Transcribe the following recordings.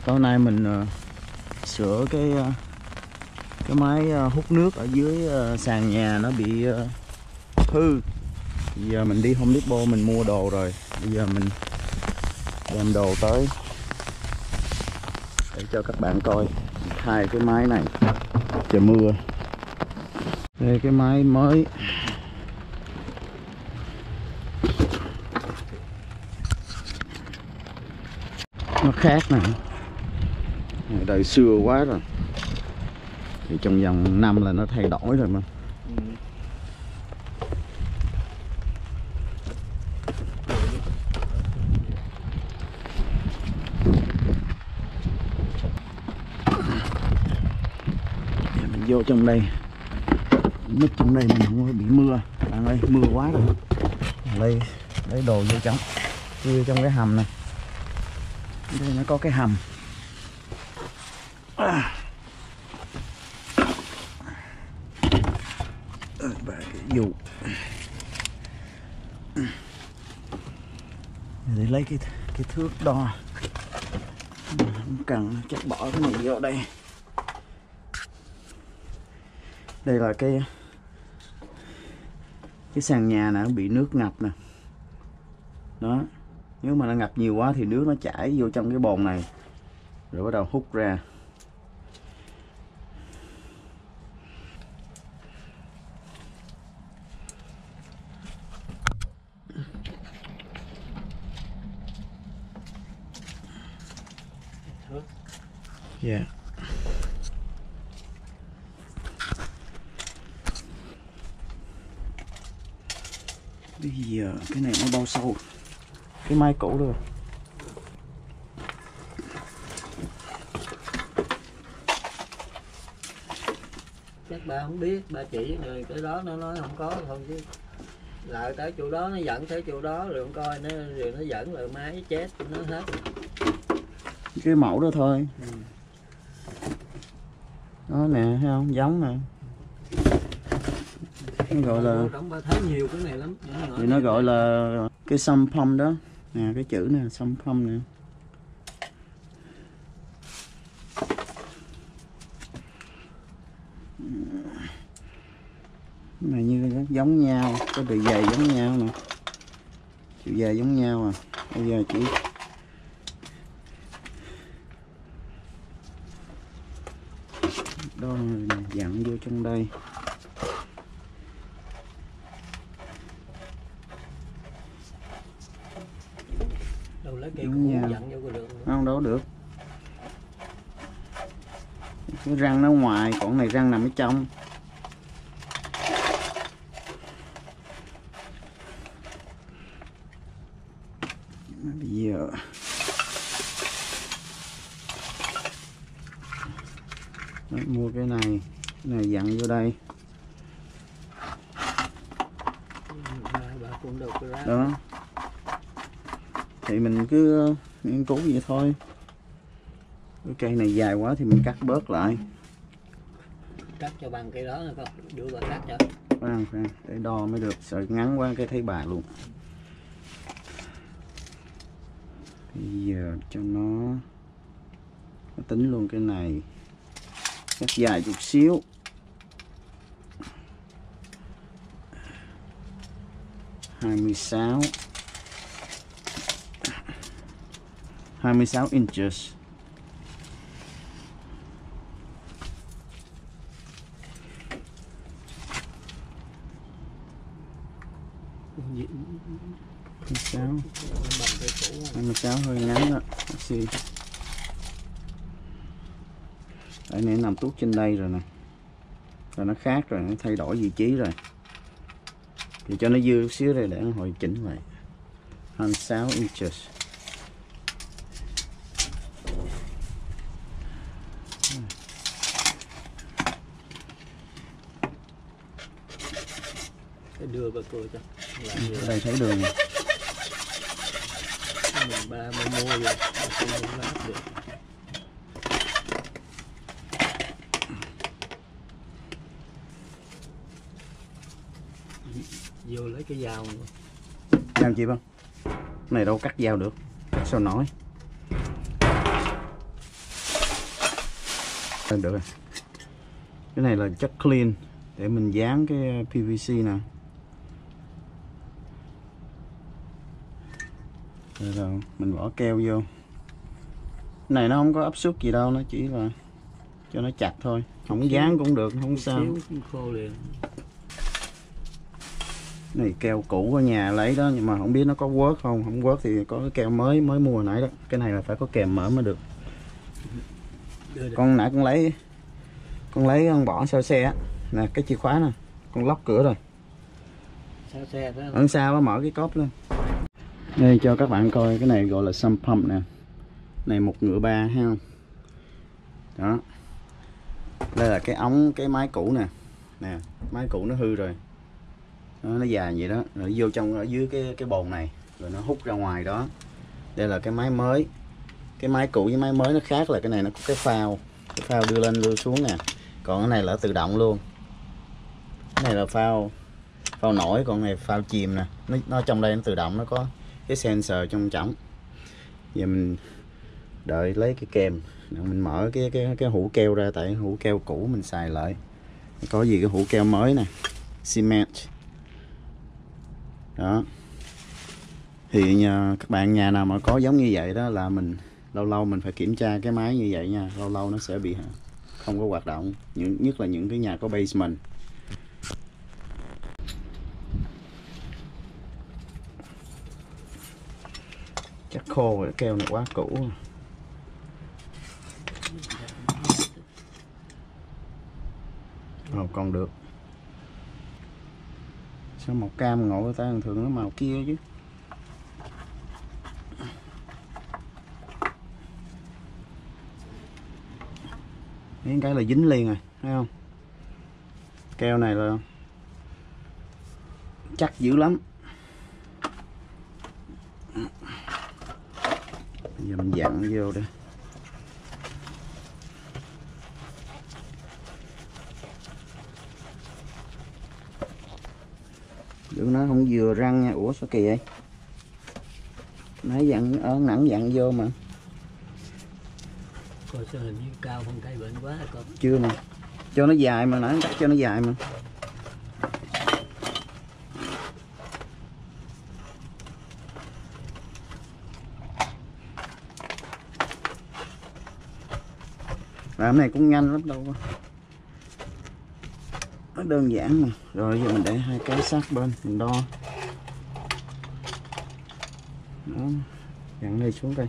Tối nay mình sửa cái máy hút nước ở dưới sàn nhà nó bị hư. Bây giờ mình đi Home Depot mình mua đồ rồi. Bây giờ mình đem đồ tới để cho các bạn coi thay cái máy này trời mưa. Đây cái máy mới. Nó khác nè. Đời xưa quá rồi. Thì trong vòng năm là nó thay đổi rồi mà. Giờ mình vô trong đây. Núp trong đây mình không có bị mưa. Bạn ơi, mưa quá rồi. Đây, lấy đồ vô trong. Vô trong cái hầm này. Đây nó có cái hầm. Dù để lấy cái thước đo. Không cần, chắc bỏ cái này vô đây. Đây là cái sàn nhà này nó bị nước ngập nè. Đó, nếu mà nó ngập nhiều quá thì nước nó chảy vô trong cái bồn này rồi bắt đầu hút ra. Dạ. Bây giờ cái này nó bao sâu cái máy cũ rồi. Chắc ba không biết, ba chỉ rồi cái đó nó nói không có thôi chứ. Lại tới chỗ đó nó dẫn tới chỗ đó rồi không coi nó, rồi nó dẫn lại máy chết nó hết. Cái mẫu đó thôi. Đó nè, thấy không? Giống nè. Nó gọi là Thấy nhiều cái này lắm. Thì nó gọi là cái sump pump đó. Nè cái chữ nè, sump pump nè. Cái này như giống nhau, có bề dày giống nhau nè. Chiều dài giống nhau à. Bây giờ chỉ đo dặn vô trong đây. Đâu lấy cây cũ dặn vô được. Không đâu được. Cái răng nó ngoài, còn này răng nằm ở trong. Bây giờ mua cái này dặn vô đây. Đó. Thì mình cứ nghiên cứu vậy thôi. Cái cây này dài quá thì mình cắt bớt lại. Cắt cho bằng cây đó coi, đưa bà cắt cho. Khoan, để đo mới được, sợ ngắn quá cái thấy bà luôn. Bây giờ cho nó tính luôn cái này. Cắt dài chút xíu. Hai mươi sáu inches. Hai mươi sáu hơi ngắn đó. Đây này nằm tuốt trên đây rồi nè. Rồi nó khác rồi, nó thay đổi vị trí rồi. Thì cho nó dư chút xíu đây để nó hồi chỉnh lại. 26 inches. Cái đưa bà coi cho. Ở đây thấy đường. Ba mua rồi, không lát được. Vô lấy cái dao. Dao chị không? Này đâu cắt dao được. Sao nổi. là được rồi. Cái này là chất clean để mình dán cái PVC nè. Rồi mình bỏ keo vô. Cái này nó không có áp suất gì đâu, nó chỉ là cho nó chặt thôi, không dán cũng được, không sao. Khô liền. Này keo cũ ở nhà lấy đó, nhưng mà không biết nó có work không. Không work thì có cái keo mới mua hồi nãy đó. Cái này là phải có kèm mở mới được. Con nãy con lấy con bỏ sau xe á nè, cái chìa khóa nè, con lóc cửa rồi. Sao xe đó. Ở sau mở cái cốp lên. Đây cho các bạn coi, cái này gọi là sump pump nè. Này 1 ngựa 3 ha. Đó. Đây là cái ống cái máy cũ nè. Nè, máy cũ nó hư rồi. Nó dài vậy đó, rồi vô trong ở dưới cái bồn này, rồi nó hút ra ngoài đó. Đây là cái máy mới. Cái máy cũ với máy mới nó khác là cái này nó có cái phao đưa lên đưa xuống nè. Còn cái này là tự động luôn. Cái này là phao nổi, còn này phao chìm nè. Nó trong đây nó tự động, nó có cái sensor trong trỏng. Giờ mình đợi lấy cái kèm, mình mở cái hũ keo ra, tại hũ keo cũ mình xài lại. Có gì cái hũ keo mới nè, cement. Đó. Thì các bạn nhà nào mà có giống như vậy đó là mình lâu mình phải kiểm tra cái máy như vậy nha, lâu nó sẽ bị không có hoạt động, nhất là những cái nhà có basement. Chắc khô rồi, keo này quá cũ. Còn được. Sao màu cam ngộ, người ta thường nó màu kia chứ. Mấy cái là dính liền rồi, thấy không? Keo này là chắc dữ lắm. Bây giờ mình dặn vô đây. Đừng nói không vừa răng nha. Ủa sao kỳ vậy? Nãy dặn ở nặng dặn vô mà. Coi sao hình như cao hơn cây bệnh quá hả con? Chưa nè. Cho nó dài mà, nãy cắt cho nó dài mà. Làm này cũng nhanh lắm đâu. Nó đơn giản mà. Rồi giờ mình để 2 cái sát bên mình đo. Đó. Dặn đây xuống đây.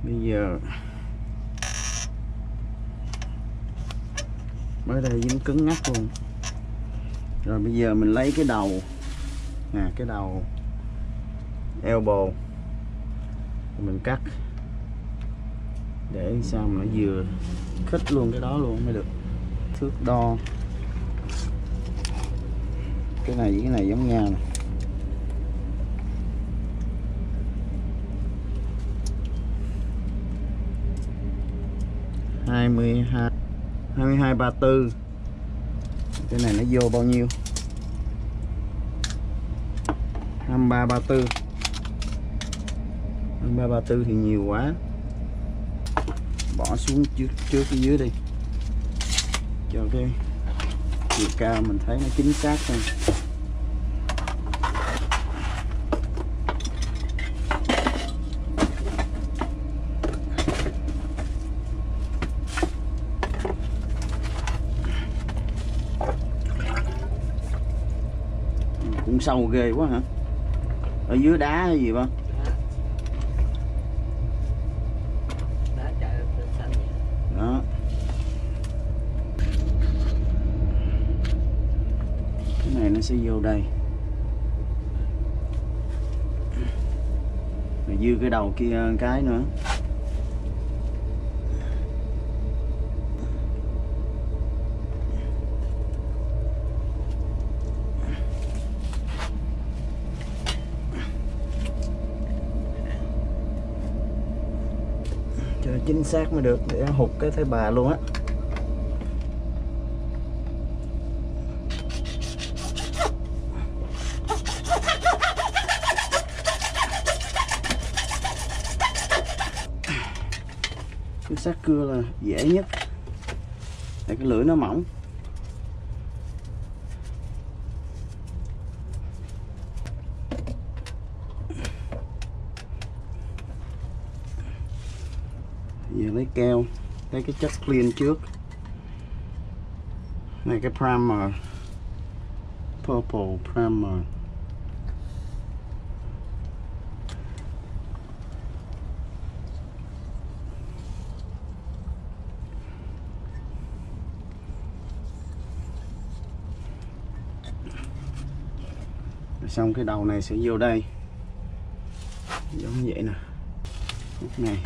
Bây giờ mới đây dính cứng ngắt luôn. Rồi bây giờ mình lấy cái đầu nè, cái đầu elbow mình cắt để sao mà nó vừa khít luôn cái đó luôn mới được. Thước đo cái này với cái này giống nhau nè. hai mươi hai 34. Cái này nó vô bao nhiêu? 23 34. 23 34 thì nhiều quá. Bỏ xuống trước cái dưới đi. Cho cái chiều cao mình thấy nó chính xác hơn. Cũng sâu ghê quá hả? Ở dưới đá hay gì ba? Đá chạy xanh vậy. Đó. Cái này nó sẽ vô đây. Rồi dư cái đầu kia cái nữa. Cho chính xác mới được, để hụt cái thấy bà luôn á. xác cưa là dễ nhất. Để cái lưỡi nó mỏng. Giờ lấy keo, lấy cái chất clean trước. Này cái primer, purple primer. Xong cái đầu này sẽ vô đây giống vậy nè, lúc này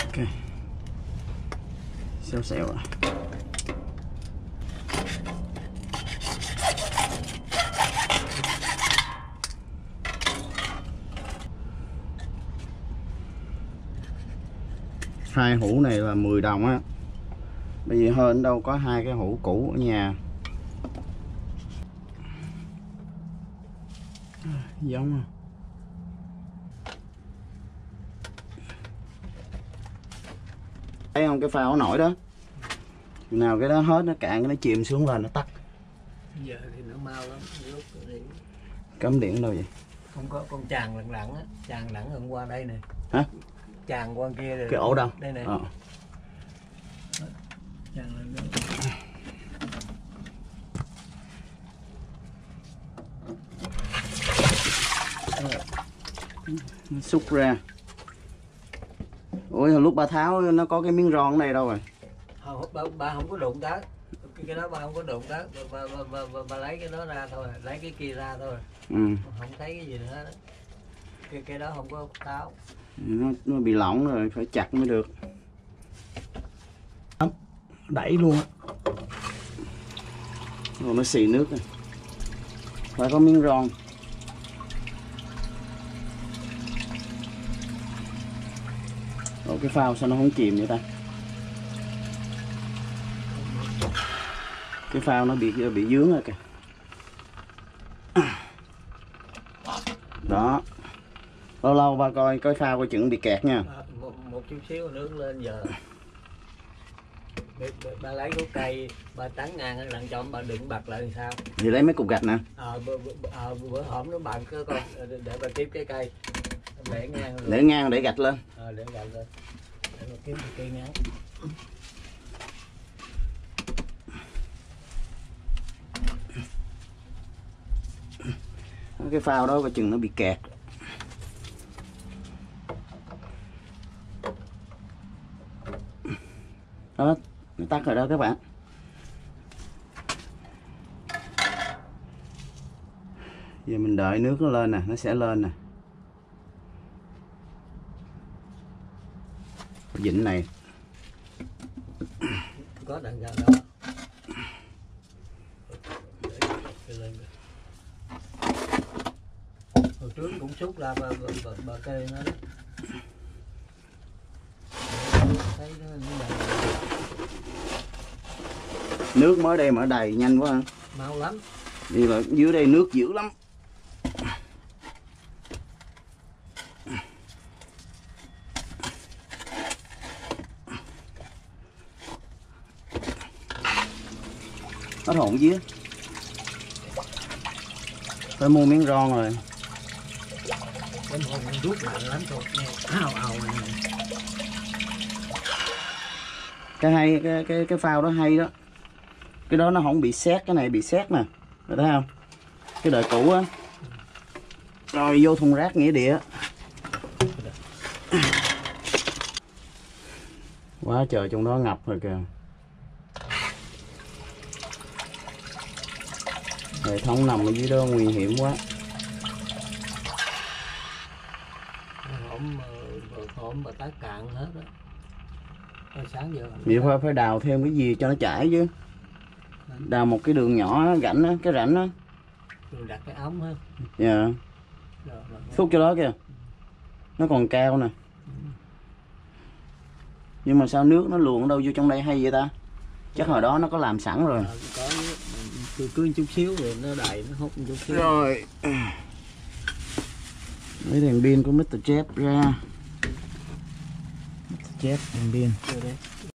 ok, xéo xéo rồi. Hai hũ này là 10 đồng á, bởi vì hơn đâu có hai cái hũ cũ ở nhà. Giống không? Thấy không, cái phao nó nổi đó. Chừng nào cái đó hết, nó cạn, cái nó chìm xuống là nó tắt. Giờ thì nó mau lắm, lúc thì Cắm điện đâu vậy? không có con tràn lặng lặng á, tràn lặng hôm qua đây nè. Hả? Tràn qua kia rồi. Cái ổ đâu? Đây nè. Tràn lên đó. Nó xúc ra. Ủa lúc ba tháo nó có cái miếng ron này đâu rồi? Ba không có đụng tới cái đó, ba không có đụng tới, ba lấy cái đó ra thôi, lấy cái kia ra thôi. Không thấy cái gì nữa đó. Cái đó không có tháo. Nó bị lỏng rồi, phải chặt mới được. Đẩy luôn á. Rồi nó xì nước này. Phải có miếng ron. Ủa cái phao sao nó không chìm vậy ta? Cái phao nó bị dướng rồi kìa. Đó. Lâu lâu ba coi cái phao coi chừng bị kẹt nha. Một chút xíu nước lên giờ. Ba lấy gốc cây, ba tán ngang lần cho ba đựng bạc lại làm sao? Thì lấy mấy cục gạch nè. Bữa hổm nó bận cái con để ba tiếp cái cây. Để ngang luôn. Để ngang để gạch lên. Để gạch lên. Để mà kiếm cái cây ngắn. Cái phao đó coi chừng nó bị kẹt. Đó, nó tắt rồi đó các bạn. Giờ mình đợi nước nó lên nè, nó sẽ lên nè. Vịnh này Có đằng ra đó. Hồi trước cũng xúc ra bờ cây nó đó. Thấy nó nước mới đây mở đầy nhanh quá ha. mau lắm. Đi là dưới đây nước dữ lắm. Hết hồn día. Phải mua miếng ron rồi. Cái hồn nó rút lại lắm thôi nghe ào ào này. Cái hay cái phao đó hay đó. Cái đó nó không bị sét, cái này bị sét nè. Rồi thấy không? Cái đời cũ á. Rồi vô thùng rác nghĩa địa. Quá trời trong đó ngập rồi kìa. Hệ thống nằm ở dưới đó nguy hiểm quá. Hổm mà tái cạn hết đó. Sáng giờ Vậy phải đào thêm cái gì cho nó chảy chứ. Đào một cái đường nhỏ rãnh á, cái rãnh á. Rồi đặt cái ống ha. Dạ. Xúc cho đó kìa. Nó còn cao nè. Nhưng mà sao nước nó luồn đâu vô trong đây hay vậy ta? Chắc hồi đó nó có làm sẵn rồi. Có cứ chút xíu rồi nó đầy, nó hút chút xíu. Rồi. Lấy đèn pin của Mr. Jeff ra. chép đèn pin. Chưa đi.